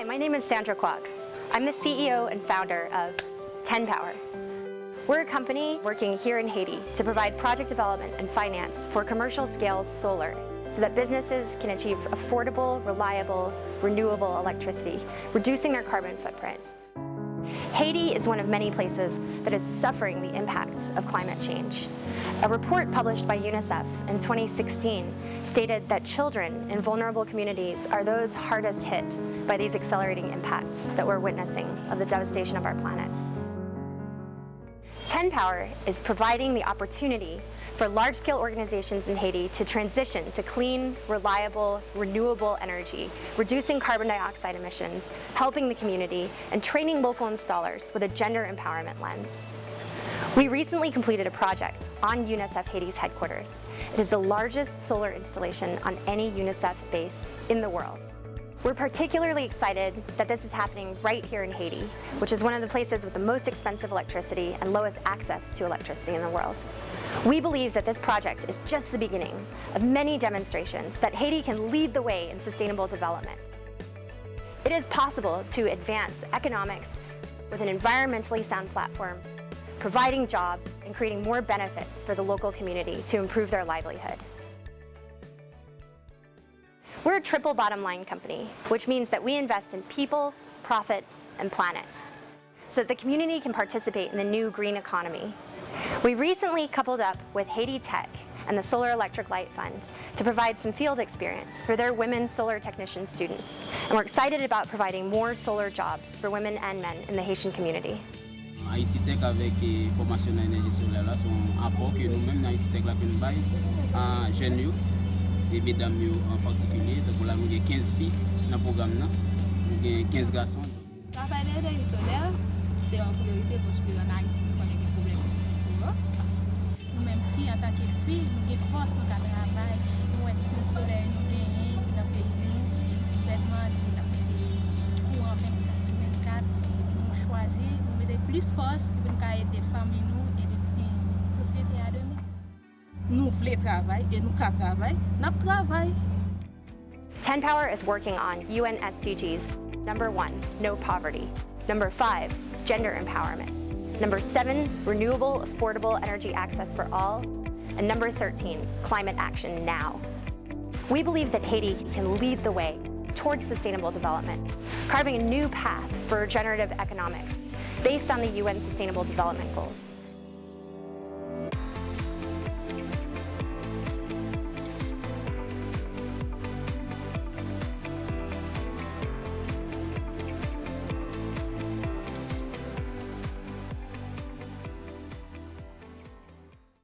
Hi, my name is Sandra Kwok. I'm the CEO and founder of 10Power. We're a company working here in Haiti to provide project development and finance for commercial-scale solar so that businesses can achieve affordable, reliable, renewable electricity, reducing their carbon footprint. Haiti is one of many places that is suffering the impacts of climate change. A report published by UNICEF in 2016 stated that children in vulnerable communities are those hardest hit by these accelerating impacts that we're witnessing of the devastation of our planet. 10Power is providing the opportunity for large-scale organizations in Haiti to transition to clean, reliable, renewable energy, reducing carbon dioxide emissions, helping the community, and training local installers with a gender empowerment lens. We recently completed a project on UNICEF Haiti's headquarters. It is the largest solar installation on any UNICEF base in the world. We're particularly excited that this is happening right here in Haiti, which is one of the places with the most expensive electricity and lowest access to electricity in the world. We believe that this project is just the beginning of many demonstrations that Haiti can lead the way in sustainable development. It is possible to advance economics with an environmentally sound platform, providing jobs and creating more benefits for the local community to improve their livelihood. We're a triple bottom line company, which means that we invest in people, profit, and planet, so that the community can participate in the new green economy. We recently coupled up with Haiti Tech and the Solar Electric Light Fund to provide some field experience for their women solar technician students. And we're excited about providing more solar jobs for women and men in the Haitian community. Haiti Tech avec formation en énergie solaire là sont apport que nous-mêmes dans Haiti Tech là que nous bail à jeunes et mesdames en particulier. Donc là nous avons 15 filles dans le programme là, nous avons 15 garçons. Travail d'énergie solaire, c'est en priorité parce qu'en Haïti nous connaissons des problèmes pour eux. Nous-mêmes filles en tant que filles, nous avons force dans le travail, nous avons une solaire, nous gagnons, nous payons nous, vêtements, nous courant 24 sur 24, nous choisissons, nous mettons plus force pour nous aider des familles et des sociétés à demain. Nous voulons travailler et nous travaillons, nous travaillons. 10Power is working on UN SDGs. Number 1, no poverty. Number 5, gender empowerment. Number 7, renewable, affordable energy access for all. And number 13, climate action now. We believe that Haiti can lead the way towards sustainable development, carving a new path for regenerative economics based on the UN Sustainable Development Goals.